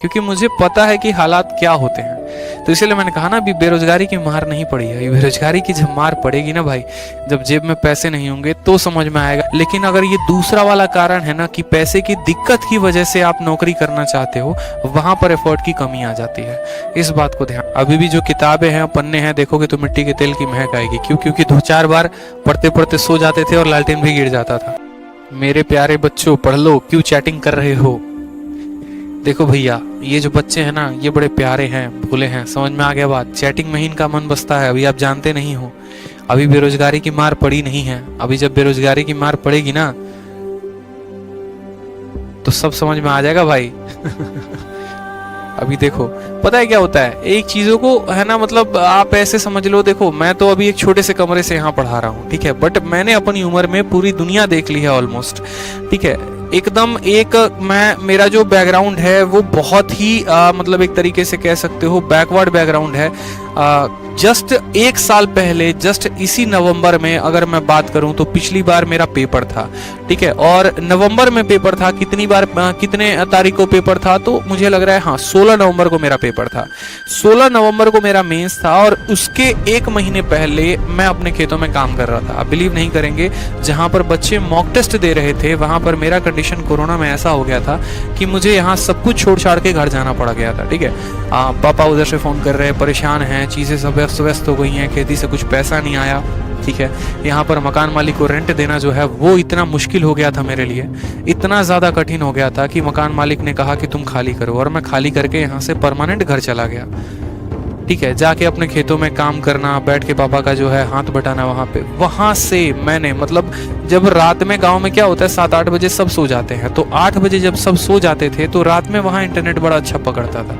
क्योंकि मुझे पता है कि हालात क्या होते हैं। तो इसीलिए मैंने कहा ना, अभी बेरोजगारी की मार नहीं पड़ी है। बेरोजगारी की जब मार पड़ेगी ना भाई, जब जेब में पैसे नहीं होंगे तो समझ में आएगा। लेकिन अगर ये दूसरा वाला कारण है ना कि पैसे की दिक्कत की वजह से आप नौकरी करना चाहते हो, वहां पर एफर्ट की कमी आ जाती है। इस बात को ध्यान। अभी भी जो किताबें हैं, पन्ने हैं, देखोगे तो मिट्टी के तेल की महक आएगी। क्यों? क्योंकि 2-4 बार पढ़ते पढ़ते सो जाते थे और लालटेन भी गिर जाता था। मेरे प्यारे बच्चों, पढ़ लो, क्यों चैटिंग कर रहे हो? देखो भैया, ये जो बच्चे हैं ना, ये बड़े प्यारे हैं, भोले हैं। समझ में आ गया बात? चैटिंग में ही इनका मन बसता है। अभी आप जानते नहीं हो, अभी बेरोजगारी की मार पड़ी नहीं है। अभी जब बेरोजगारी की मार पड़ेगी ना, तो सब समझ में आ जाएगा भाई। अभी देखो, पता है क्या होता है, एक चीजों को है ना, मतलब आप ऐसे समझ लो। देखो, मैं तो अभी एक छोटे से कमरे से यहाँ पढ़ा रहा हूँ, ठीक है, बट मैंने अपनी उम्र में पूरी दुनिया देख ली है ऑलमोस्ट, ठीक है। एकदम मेरा जो बैकग्राउंड है वो बहुत ही मतलब एक तरीके से कह सकते हो बैकवर्ड बैकग्राउंड है। जस्ट 1 साल पहले, जस्ट इसी नवंबर में अगर मैं बात करूं तो पिछली बार मेरा पेपर था, ठीक है, और नवंबर में पेपर था। कितने तारीख को पेपर था? तो मुझे लग रहा है हाँ 16 नवंबर को मेरा पेपर था। 16 नवंबर को मेरा मेंस था और उसके 1 महीने पहले मैं अपने खेतों में काम कर रहा था। आप बिलीव नहीं करेंगे, जहां पर बच्चे मॉक टेस्ट दे रहे थे, वहां पर मेरा कंडीशन कोरोना में ऐसा हो गया था कि मुझे यहाँ सब कुछ छोड़ छाड़ के घर जाना पड़ गया था, ठीक है। पापा उधर से फोन कर रहे हैं, परेशान हैं, चीजें सब व्यस्त हो गई हैं, खेती से कुछ पैसा नहीं आया, ठीक है। यहाँ पर मकान मालिक को रेंट देना जो है वो इतना मुश्किल हो गया था मेरे लिए, इतना ज़्यादा कठिन हो गया था कि मकान मालिक ने कहा कि तुम खाली करो, और मैं खाली करके यहाँ से परमानेंट घर चला गया, ठीक है। जाके अपने खेतों में काम करना, बैठ के पापा का जो है हाथ बटाना वहाँ पे। वहाँ से मैंने, मतलब जब रात में गाँव में क्या होता है, 7-8 बजे सब सो जाते हैं, तो 8 बजे जब सब सो जाते थे तो रात में वहाँ इंटरनेट बड़ा अच्छा पकड़ता था,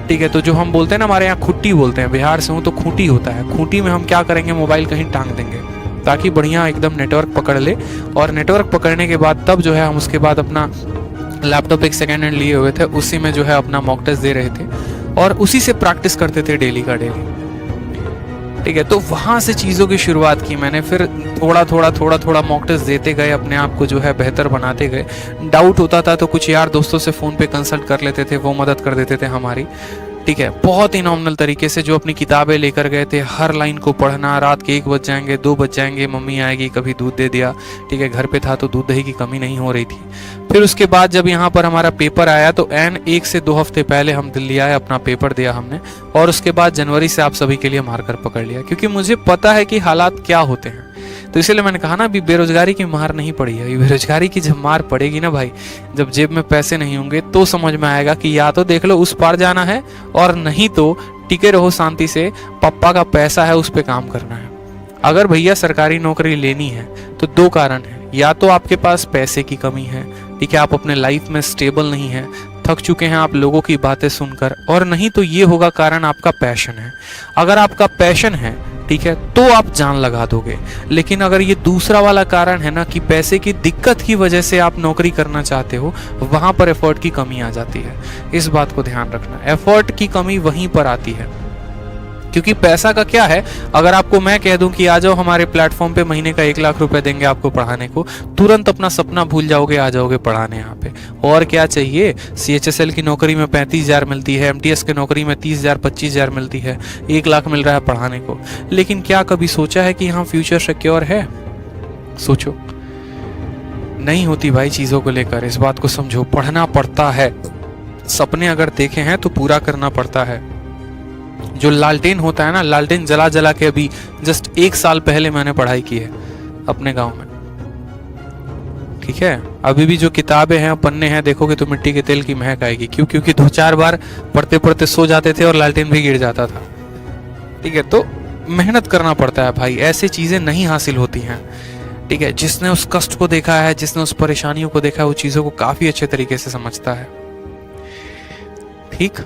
ठीक है। तो जो हम बोलते हैं ना, हमारे यहाँ खुट्टी बोलते हैं, बिहार से हूँ तो खूंटी होता है। खूंटी में हम क्या करेंगे, मोबाइल कहीं टांग देंगे ताकि बढ़िया एकदम नेटवर्क पकड़ ले, और नेटवर्क पकड़ने के बाद तब जो है हम उसके बाद अपना लैपटॉप एक सेकेंड हैंड लिए हुए थे, उसी में जो है अपना मॉक टेस्ट दे रहे थे और उसी से प्रैक्टिस करते थे डेली का डेली, ठीक है। तो वहां से चीज़ों की शुरुआत की मैंने। फिर थोड़ा मॉक टेस्ट देते गए, अपने आप को जो है बेहतर बनाते गए। डाउट होता था तो कुछ यार दोस्तों से फ़ोन पे कंसल्ट कर लेते थे, वो मदद कर देते थे हमारी, ठीक है। बहुत ही नॉमिनल तरीके से जो अपनी किताबें लेकर गए थे, हर लाइन को पढ़ना। रात के 1 बज जाएंगे, 2 बज जाएंगे, मम्मी आएगी, कभी दूध दे दिया, ठीक है। घर पे था तो दूध दही की कमी नहीं हो रही थी। फिर उसके बाद जब यहाँ पर हमारा पेपर आया तो 1 से 2 हफ्ते पहले हम दिल्ली आए, अपना पेपर दिया हमने, और उसके बाद जनवरी से आप सभी के लिए मार्कर पकड़ लिया, क्योंकि मुझे पता है कि हालात क्या होते हैं। तो इसीलिए मैंने कहा ना, अभी बेरोजगारी की मार नहीं पड़ी है। बेरोजगारी की जब मार पड़ेगी ना भाई, जब जेब में पैसे नहीं होंगे तो समझ में आएगा कि या तो देख लो उस पार जाना है, और नहीं तो टिके रहो शांति से, पापा का पैसा है उस पे काम करना है। अगर भैया सरकारी नौकरी लेनी है तो 2 कारण है, या तो आपके पास पैसे की कमी है, ठीक है, आप अपने लाइफ में स्टेबल नहीं है, थक चुके हैं आप लोगों की बातें सुनकर, और नहीं तो ये होगा कारण आपका पैशन है। अगर आपका पैशन है, ठीक है, तो आप जान लगा दोगे। लेकिन अगर ये दूसरा वाला कारण है ना कि पैसे की दिक्कत की वजह से आप नौकरी करना चाहते हो, वहां पर एफर्ट की कमी आ जाती है। इस बात को ध्यान रखना, एफर्ट की कमी वहीं पर आती है। क्योंकि पैसा का क्या है, अगर आपको मैं कह दूं कि आ जाओ हमारे प्लेटफॉर्म पे, महीने का 1 लाख रुपए देंगे आपको पढ़ाने को, तुरंत अपना सपना भूल जाओगे, आ जाओगे पढ़ाने यहाँ पे। और क्या चाहिए? CHSL की नौकरी में 35,000 मिलती है, MTS की नौकरी में 30,000 25,000 मिलती है, 1 लाख मिल रहा है पढ़ाने को। लेकिन क्या कभी सोचा है कि यहाँ फ्यूचर सिक्योर है? सोचो, नहीं होती भाई चीजों को लेकर। इस बात को समझो, पढ़ना पड़ता है, सपने अगर देखे हैं तो पूरा करना पड़ता है। जो लालटेन होता है ना, लालटेन जला जला के अभी जस्ट 1 साल पहले मैंने पढ़ाई की है अपने गांव में, ठीक है। अभी भी जो किताबें हैं, पन्ने हैं, देखोगे तो मिट्टी के तेल की महक आएगी। क्यों? क्योंकि 2-4 बार पढ़ते पढ़ते सो जाते थे और लालटेन भी गिर जाता था, ठीक है। तो मेहनत करना पड़ता है भाई, ऐसी चीजें नहीं हासिल होती हैं, ठीक है। जिसने उस कष्ट को देखा है, जिसने उस परेशानियों को देखा है, वो चीजों को काफी अच्छे तरीके से समझता है, ठीक।